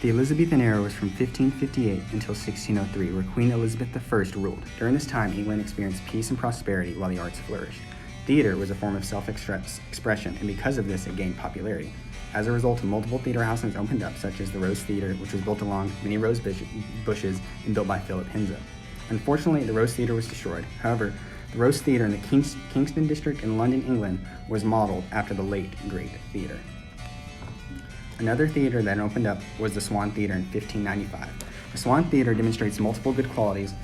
The Elizabethan era was from 1558 until 1603, where Queen Elizabeth I ruled. During this time, England experienced peace and prosperity while the arts flourished. Theater was a form of self-expression, and because of this, it gained popularity. As a result, multiple theater houses opened up, such as the Rose Theater, which was built along many rose bushes and built by Philip Henzo. Unfortunately, the Rose Theater was destroyed. However, the Rose Theater in the Kingston District in London, England, was modeled after the late Great Theater. Another theater that opened up was the Swan Theater in 1595. The Swan Theater demonstrates multiple good qualities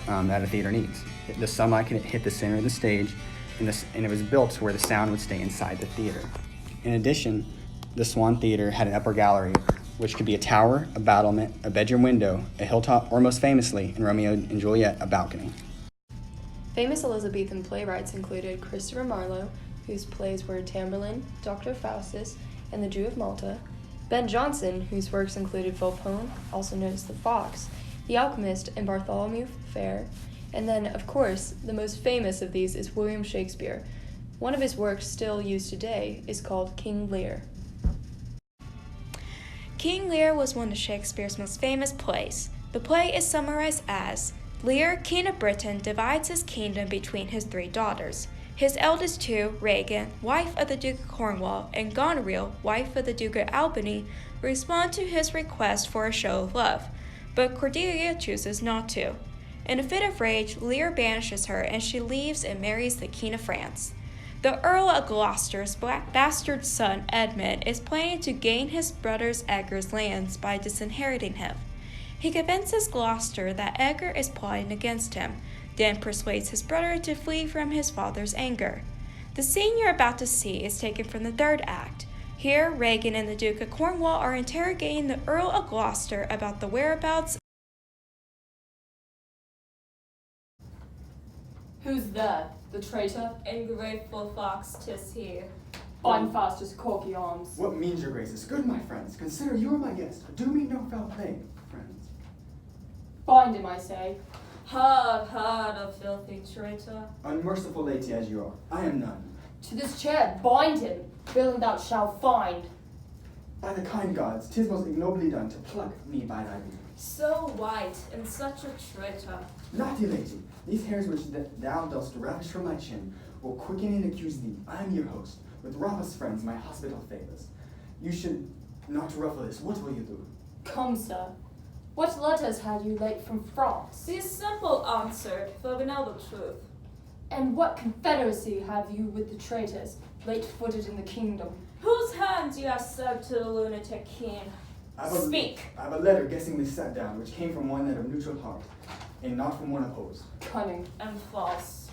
that a theater needs. The sunlight can hit the center of the stage, and it was built to where the sound would stay inside the theater. In addition, the Swan Theater had an upper gallery, which could be a tower, a battlement, a bedroom window, a hilltop, or most famously, in Romeo and Juliet, a balcony. Famous Elizabethan playwrights included Christopher Marlowe, whose plays were Tamburlaine, Dr. Faustus, and the Jew of Malta; Ben Jonson, whose works included Volpone, also known as The Fox, The Alchemist, and Bartholomew Fair; and then, of course, the most famous of these is William Shakespeare. One of his works still used today is called King Lear. King Lear was one of Shakespeare's most famous plays. The play is summarized as: Lear, king of Britain, divides his kingdom between his 3 daughters. His eldest 2, Regan, wife of the Duke of Cornwall, and Goneril, wife of the Duke of Albany, respond to his request for a show of love, but Cordelia chooses not to. In a fit of rage, Lear banishes her, and she leaves and marries the King of France. The Earl of Gloucester's bastard son, Edmund, is planning to gain his brother Edgar's lands by disinheriting him. He convinces Gloucester that Edgar is plotting against him, then persuades his brother to flee from his father's anger. The scene you're about to see is taken from the 3rd act. Here, Regan and the Duke of Cornwall are interrogating the Earl of Gloucester about the whereabouts. Who's there? The traitor? Ungrateful fox, 'tis he. Bind fast his corky arms. What means your graces? Good, my friends, consider you are my guest. Do me no foul play, friends. Bind him, I say. Hard, a filthy traitor. Unmerciful lady as you are, I am none. To this chair, bind him. Bill and thou shalt find. By the kind gods, 'tis most ignobly done to pluck me by thy beard. So white and such a traitor. Naughty lady, these hairs which thou dost ravish from my chin will quicken and accuse thee. I am your host, with robust friends my hospital favors. You should not ruffle this. What will you do? Come, sir. What letters had you late from France? Be simple answered, for we know the truth. And what confederacy have you with the traitors, late-footed in the kingdom? Whose hands you have served to the lunatic king? Speak! I have a letter guessingly set down, which came from one that of neutral heart, and not from one opposed. Cunning. And false.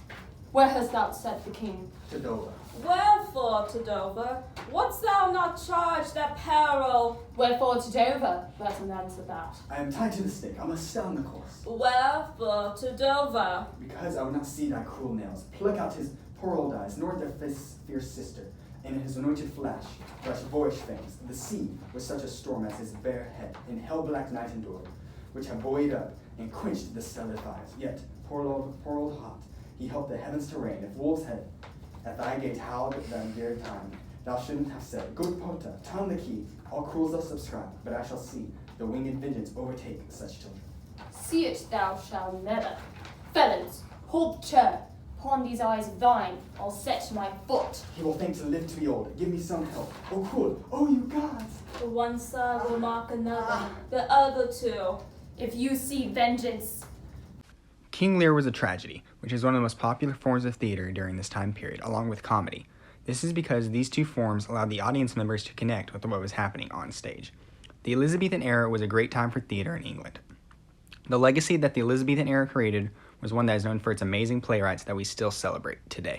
Where hast thou set the king? To Dover. Wherefore to Dover? Wouldst thou not charge that peril? Wherefore to Dover? Let him answer that. I am tied to the stake. I must stand the course. Wherefore to Dover? Because I would not see thy cruel nails, pluck out his poor old eyes, nor their fierce sister, and in his anointed flash, rush boyish fangs. The sea was such a storm as his bare head, in hell-black night endured, which have buoyed up and quenched the stellar fires. Yet, poor old heart, he helped the heavens to rain. If wolves had at thy gate howled at them dear time, thou shouldn't have said, Good Porta, turn the key, all cruels thus subscribe, but I shall see the winged vengeance overtake such children. See it thou shalt never. Felons, hold the chair. Upon these eyes of thine, I'll set my foot. He will think to live to be old. Give me some help. Oh, cruel. Oh, you gods. The one side will mock another, the other two. If you see vengeance. King Lear was a tragedy, which is one of the most popular forms of theater during this time period, along with comedy. This is because these 2 forms allowed the audience members to connect with what was happening on stage. The Elizabethan era was a great time for theater in England. The legacy that the Elizabethan era created was one that is known for its amazing playwrights that we still celebrate today.